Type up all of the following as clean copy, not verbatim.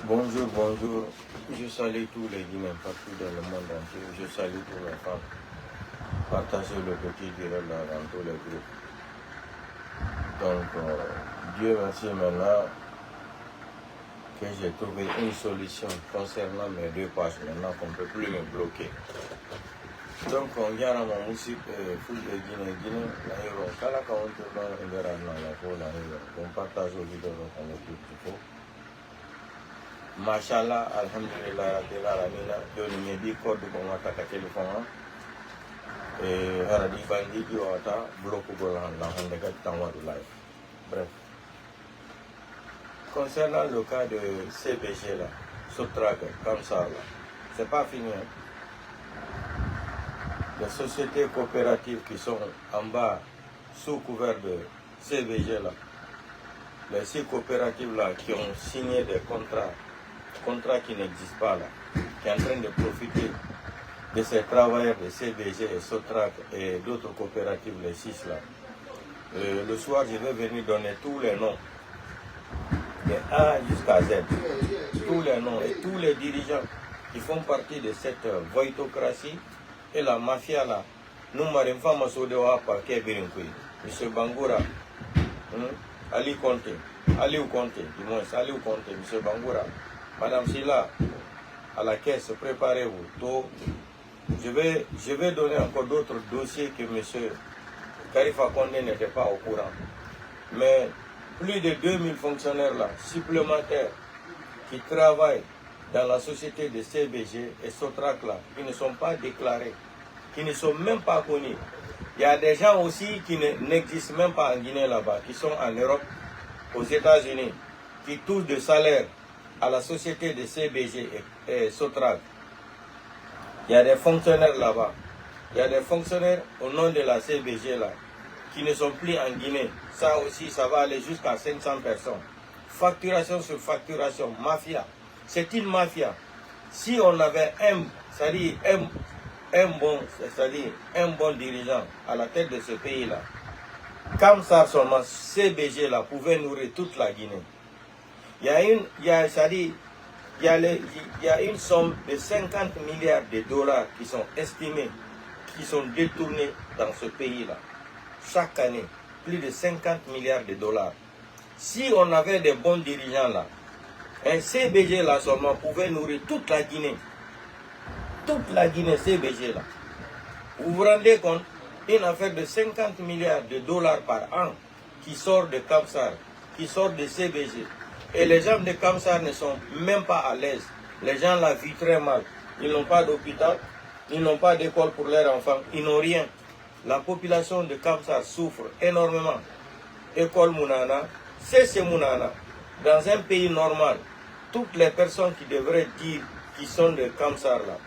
Bonjour, bonjour. Je salue tous les Guinéens partout dans le monde entier. Je salue tous les femmes. Partagez le petit direct dans tous les groupes. Donc, Dieu merci maintenant que j'ai trouvé une solution concernant mes 2 pages maintenant qu'on ne peut plus me bloquer. Donc, on vient à mon musique, full de Guinée, on partage aux vidéos dans le groupe du faut. Mashallah, alhamdulillah, rabbil alamina, joni mi di code ko ngata ka téléphone et haradi bandi di wata bloque ko la hande ka tanwadu live. Bref. Concernant le cas de CBG là, Sotrac, comme ça là, c'est pas fini. Les sociétés coopératives qui sont en bas, sous couvert de CBG là, les 6 coopératives là qui ont signé des contrats qui n'existent pas là, qui est en train de profiter de ces travailleurs de CBG et Sotrac et d'autres coopératives, les 6 là. Le soir, je vais venir donner tous les noms, de A jusqu'à Z, tous les noms et tous les dirigeants qui font partie de cette voïtocratie et la mafia là. Nous m'avons fait M. Bangoura, Ali Conte, Aliou Conte, du moins Aliou Conte, M. Bangoura. Madame Silla, à la caisse, préparez-vous. Je vais donner encore d'autres dossiers que M. Karifa Condé n'était pas au courant. Mais plus de 2000 fonctionnaires là, supplémentaires, qui travaillent dans la société de CBG et Sotrac là, qui ne sont pas déclarés, qui ne sont même pas connus. Il y a des gens aussi qui n'existent même pas en Guinée là-bas, qui sont en Europe, aux États-Unis, qui touchent de salaire à la société de CBG et Sotrac. Il y a des fonctionnaires là-bas. Il y a des fonctionnaires au nom de la CBG là, qui ne sont plus en Guinée. Ça aussi, ça va aller jusqu'à 500 personnes. Facturation sur facturation, mafia. C'est une mafia. Si on avait un bon dirigeant à la tête de ce pays-là, comme ça, seulement CBG là pouvait nourrir toute la Guinée. Il y a une somme de 50 milliards de dollars qui sont estimés, qui sont détournés dans ce pays-là. Chaque année, plus de 50 milliards de dollars. Si on avait des bons dirigeants là, un CBG là seulement pouvait nourrir toute la Guinée. Toute la Guinée, CBG là. Vous vous rendez compte? Une affaire de 50 milliards de dollars par an qui sort de Kamsar, qui sort de CBG. Et les gens de Kamsar ne sont même pas à l'aise. Les gens la vivent très mal. Ils n'ont pas d'hôpital, ils n'ont pas d'école pour leurs enfants, ils n'ont rien. La population de Kamsar souffre énormément. École Mounana, c'est Mounana. Dans un pays normal, toutes les personnes qui devraient dire qu'ils sont de Kamsar là,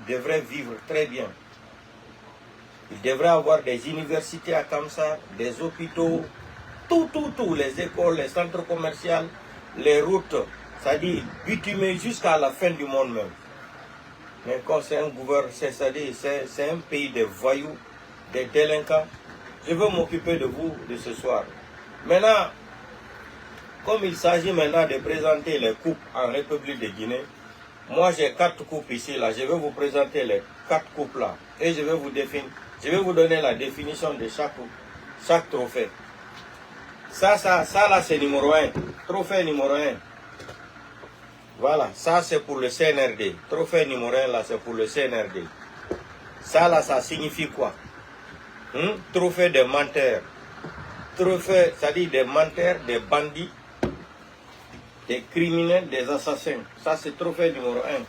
devraient vivre très bien. Il devrait avoir des universités à Kamsar, des hôpitaux, tout, les écoles, les centres commerciaux, les routes, c'est-à-dire bitumées jusqu'à la fin du monde même. Mais quand c'est un gouvernement, c'est un pays de voyous, des délinquants. Je veux m'occuper de vous de ce soir. Maintenant, comme il s'agit maintenant de présenter les coupes en République de Guinée, moi j'ai 4 coupes ici, là. Je vais vous présenter les 4 coupes là. Et je vais vous donner la définition de chaque trophée. Ça là c'est numéro 1. Trophée numéro 1. Voilà, ça c'est pour le CNRD. Trophée numéro 1 là c'est pour le CNRD. Ça là ça signifie quoi? Trophée des menteurs. Trophée, c'est-à-dire des menteurs, des bandits, des criminels, des assassins. Ça c'est trophée numéro 1.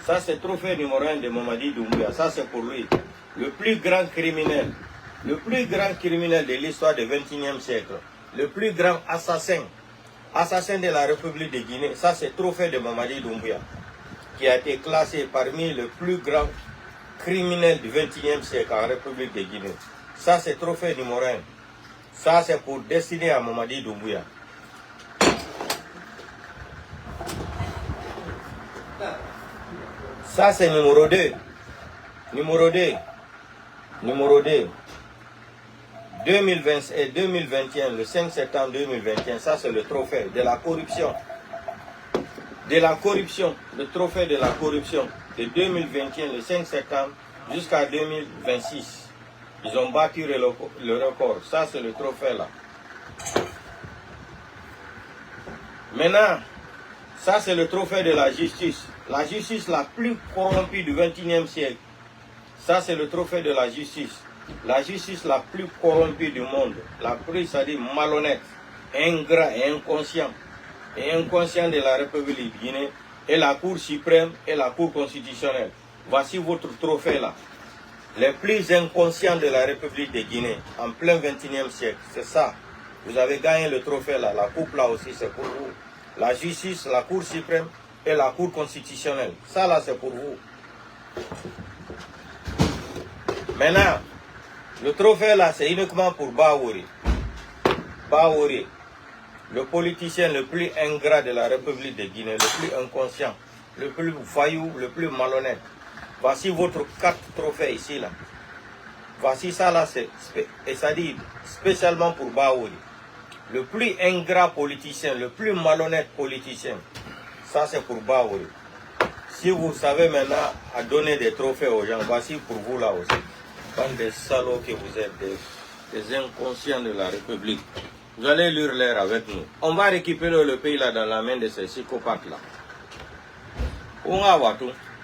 Ça c'est trophée numéro 1 de Mamadi Doumbouya. Ça c'est pour lui. Le plus grand criminel. Le plus grand criminel de l'histoire du XXIe siècle. Le plus grand assassin. Assassin de la République de Guinée. Ça c'est trophée de Mamadi Doumbouya. Qui a été classé parmi le plus grand criminel du XXIe siècle en République de Guinée. Ça c'est trophée numéro 1. Ça c'est pour destiner à Mamadi Doumbouya. Ça c'est numéro 2. Numéro 2. 2020 et 2021, le 5 septembre 2021, ça c'est le trophée de la corruption. De la corruption, le trophée de la corruption de 2021, le 5 septembre jusqu'à 2026. Ils ont battu le record. Ça c'est le trophée là. Maintenant, ça c'est le trophée de la justice. La justice la plus corrompue du XXIe siècle. Ça c'est le trophée de la justice. La justice la plus corrompue du monde. La plus, c'est-à-dire malhonnête, ingrat et inconscient. Et inconscient de la République de Guinée. Et la Cour suprême et la Cour constitutionnelle. Voici votre trophée là. Les plus inconscients de la République de Guinée. En plein XXIe siècle. C'est ça. Vous avez gagné le trophée là. La coupe là aussi c'est pour vous. La justice, la Cour suprême et la Cour constitutionnelle. Ça là c'est pour vous. Maintenant, le trophée là c'est uniquement pour Bahouri. Bahouri, le politicien le plus ingrat de la République de Guinée, le plus inconscient, le plus voyou, le plus malhonnête. Voici votre 4 trophées ici là. Voici ça là, et ça dit spécialement pour Bahouri. Le plus ingrat politicien, le plus malhonnête politicien. Ça c'est pour Bahouri. Si vous savez maintenant à donner des trophées aux gens, voici pour vous là aussi. Bande des salauds que vous êtes, des inconscients de la République. Vous allez lire l'air avec nous. On va récupérer le pays là dans la main de ces psychopathes là.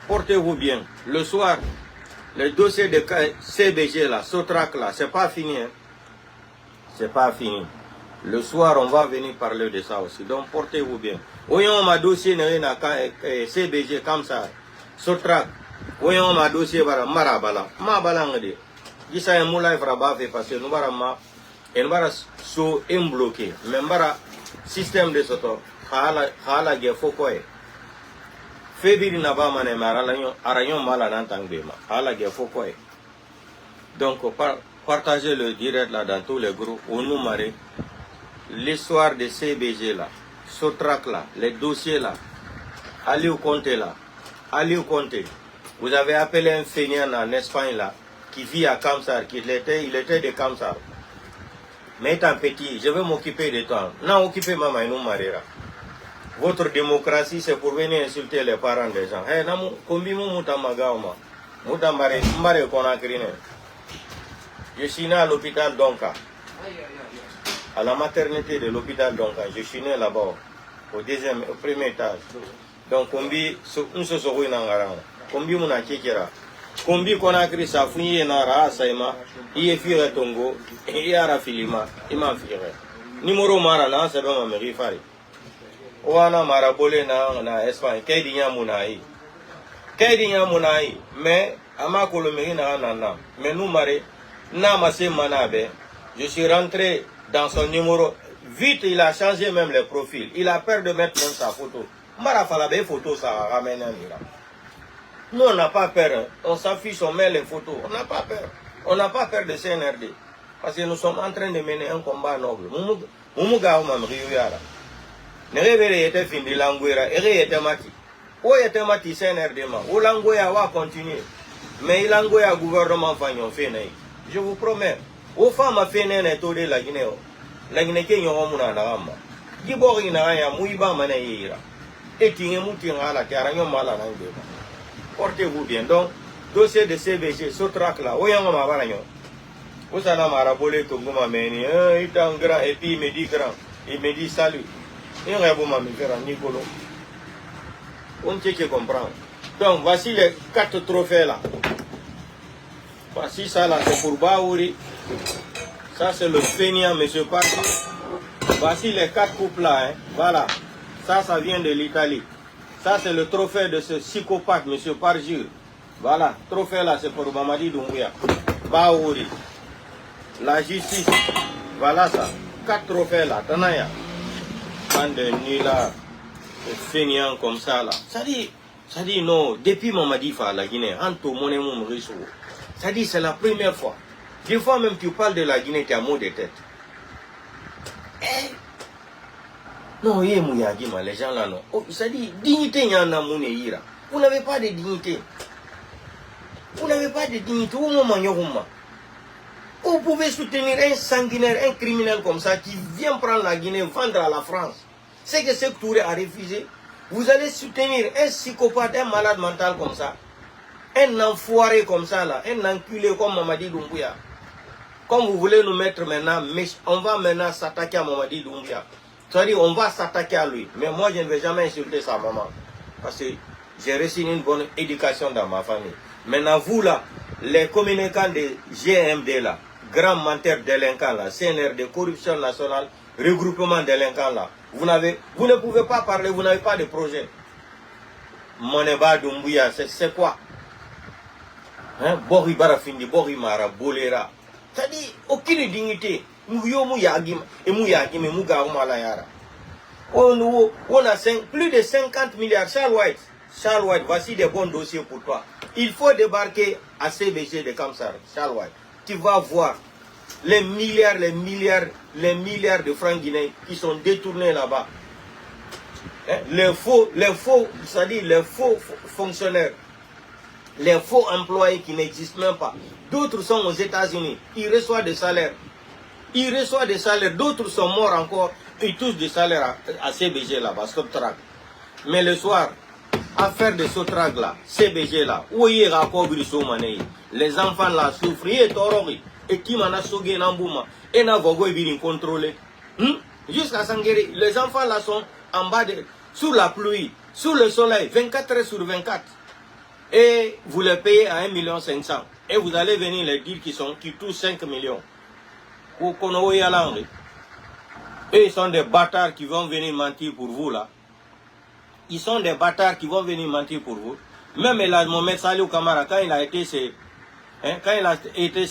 Portez-vous bien. Le soir, le dossier de CBG là, Sotrac là, c'est pas fini. Hein? C'est pas fini. Le soir, on va venir parler de ça aussi. Donc portez-vous bien. Voyons ma dossier CBG comme ça. Sotrac. Voyons ma dossier marabala. Ma balangde. Isa est moulay fraba fait parce que nous barama et nous bara so bloqué. Même bara système de soto. Hala ge fokoe. Fébiri naba mané arayon mala nantangdema. Hala ge fokoe. Donc partagez le direct là dans tous les groupes. On nous marie. L'histoire de CBG là, Sotrac là, les dossiers là, Aliou Conté là, Aliou Conté. Vous avez appelé un fainéant en Espagne là, qui vit à Kamsar, il était de Kamsar. Mais étant petit, je vais m'occuper de toi. Non, occupez maman, nous mariera. Votre démocratie, c'est pour venir insulter les parents des gens. Hey, namu, kombi mu mutamagauma, mutambare, mbare konakrine. Je suis né à l'hôpital Donka. À la maternité de l'hôpital Donka. Je suis né là-bas, au premier étage. Donc, kombi, nous se sommes en kombi muna kekera. Kombi konakri sa funye na ra saima, iye fire tongo, iye ara filima, ima fire. Numéro mara na sebe ma meri fari. Oana mara bole na Espagne, kedi nya munai. Kedi nya munai, mais ama kolomeri na nana. Mais nous mare na masse manabe. Je suis rentré dans son numéro. Vite, il a changé même les profils. Il a peur de mettre même sa photo. Mara falabe photo ça ramène un mira. Nous, on n'a pas peur. Hein. On s'affiche, on met les photos. On n'a pas peur. On n'a pas peur de CNRD. Parce que nous sommes en train de mener un combat noble. Mumuga umam riyara. Nerevere était fini languera. Ere était mati. O était mati CNRD ma. O languera va continuer. Mais languera gouvernement fanyon fenei. Je vous promets. O femme fenei ne tode la Guinée. La Guinée qui yon muna na rama. Gibori na ya muiba mane yira. Etinge mutinga la karanyo mala na ngeba. Portez-vous bien. Donc, dossier de CBG, Sotrac là, où est-ce que ma valagnon? Où ça n'a pas rabolé comme vous m'avez dit, il est un grand, et puis il me dit grand, il me dit salut. Il n'y a pas de faire un Nicolo. On tient que comprendre. Donc, voici les 4 trophées là. Voici ça là, c'est pour Bahouri. Ça, c'est le fainéant, monsieur Parti. Voici les 4 coupes là, hein. Voilà. Ça vient de l'Italie. Ça, c'est le trophée de ce psychopathe, M. Parjur. Voilà, trophée là, c'est pour Mamadi Doumbouya. Bahouri. La justice. Voilà ça. 4 trophées là. Tanaya. Bande de nuit là. Fainéant comme ça là. Ça dit non. Depuis Mamadi Fa, la Guinée, Anto Monemou Mrisou. Ça dit, c'est la première fois. Des fois même tu parles de la Guinée, tu as mot de tête. Non, les gens là, non. Oh, ça dit, dignité, il y en a mon ira. Vous n'avez pas de dignité. Vous n'avez pas de dignité. Vous pouvez soutenir un sanguinaire, un criminel comme ça qui vient prendre la Guinée, vendre à la France. C'est que Sékou Touré a refusé. Vous allez soutenir un psychopathe, un malade mental comme ça. Un enfoiré comme ça là, un enculé comme Mamadi Doumbouya. Comme vous voulez nous mettre maintenant, mais on va maintenant s'attaquer à Mamadi Doumbouya. C'est-à-dire on va s'attaquer à lui. Mais moi je ne vais jamais insulter sa maman. Parce que j'ai reçu une bonne éducation dans ma famille. Maintenant vous là, les communicants de GMD là, grands menteurs délinquants là, CNRD, corruption nationale, regroupement délinquants là, vous ne pouvez pas parler, vous n'avez pas de projet. Moneba Doumbouya, c'est quoi? Hein? Bori Barafindi, Bori Mara, Bolera. C'est-à-dire, aucune dignité. On a plus de 50 milliards. Charles White, voici des bons dossiers pour toi. Il faut débarquer à CBG de Kamsar, Charles White. Tu vas voir les milliards de francs guinéens qui sont détournés là-bas. Hein? Les faux, c'est-à-dire les faux fonctionnaires, les faux employés qui n'existent même pas. D'autres sont aux États-Unis, ils reçoivent des salaires. D'autres sont morts encore, ils touchent des salaires à CBG là-bas, Sotrac. Mais le soir, à faire de Sotrac là, CBG là, où il y a les enfants là souffrent, et qui m'en a sauvé Nambouma, et n'a pas contrôlé. Jusqu'à Sanguéré, les enfants là sont en bas, sous la pluie, sous le soleil, 24 heures sur 24. Et vous les payez à 1,5 million. Et vous allez venir les dire qu'ils touchent 5 millions. Et ils sont des bâtards qui vont venir mentir pour vous là. Ils sont des bâtards qui vont venir mentir pour vous. Même Mohamed Saliou Kamara, quand il a été chez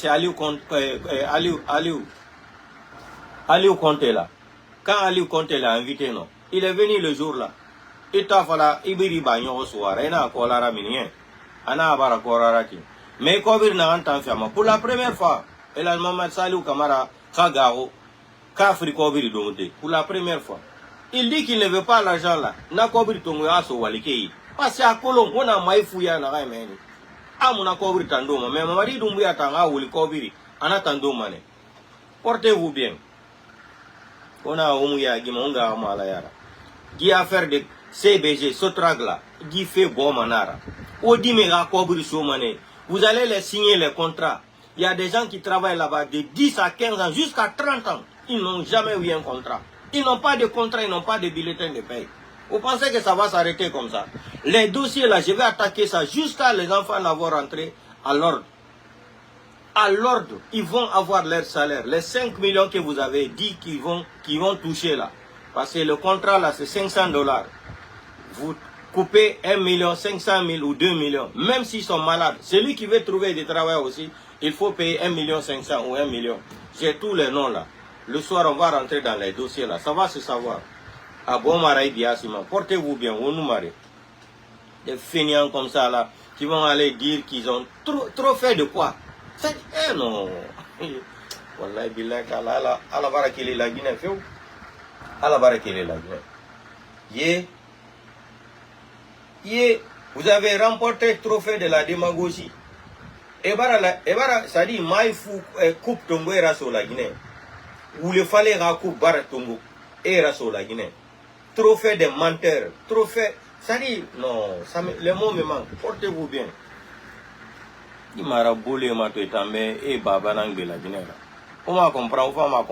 Aliou Conté là. Quand Aliou Conté l'a invité, non. Il est venu le jour là. Il t'a fallu Ibiri Bagnon soir. Il n'a pas la minien. Ana abara koraraki. Mais Kobir n'a entendu faire. Pour la première fois, il a Mohamed Saliou Kamara Kagaro Kafri Kobir Domode. Pour la première fois. Il dit qu'il ne veut pas l'argent là. Na Kobir Tongo Aso Walikei. Parce qu'à Colombo, on a maïfouya na Raimeni. Ah, mon Kobir Tandoma. Mais Mamadi Doumbouya Tanga ou le Kobiri. Ana Tandomane. Portez-vous bien. On a Oumouya Gimonga Amalayara. Qui a fait de CBG, Sotragla, qui fait bon manara. Vous allez les signer les contrats. Il y a des gens qui travaillent là-bas de 10 à 15 ans, jusqu'à 30 ans. Ils n'ont jamais eu un contrat. Ils n'ont pas de contrat, ils n'ont pas de bulletin de paie. Vous pensez que ça va s'arrêter comme ça? Les dossiers là, je vais attaquer ça jusqu'à les enfants l'avoir rentré à l'ordre. À l'ordre, ils vont avoir leur salaire. Les 5 millions que vous avez dit qu'ils vont toucher là. Parce que le contrat là, c'est $500. Vous coupez 1,5 million ou 2 millions, même s'ils sont malades. Celui qui veut trouver du travail aussi, il faut payer 1,5 million ou 1 million. J'ai tous les noms là. Le soir, on va rentrer dans les dossiers là. Ça va se savoir. À bon maraï biasima, portez-vous bien, on nous marie. Des feignants comme ça là, qui vont aller dire qu'ils ont trop fait de quoi? Eh non. Wallahi billah, ala barakili la Guinée, fait où? Ala barakili la Guinée. Vous avez remporté le trophée de la démagogie. Et ça dit, Maïfou coupe Tongo et Rasso la Guinée. Ou le fallait coupe Bara Tongo et Rasso la Guinée. Trophée des menteurs. Trophée. Ça dit, non, les mots me manquent. Portez-vous bien. Il m'a raboulé, m'a tout étamé et Babanang de la Guinée. On va comprendre,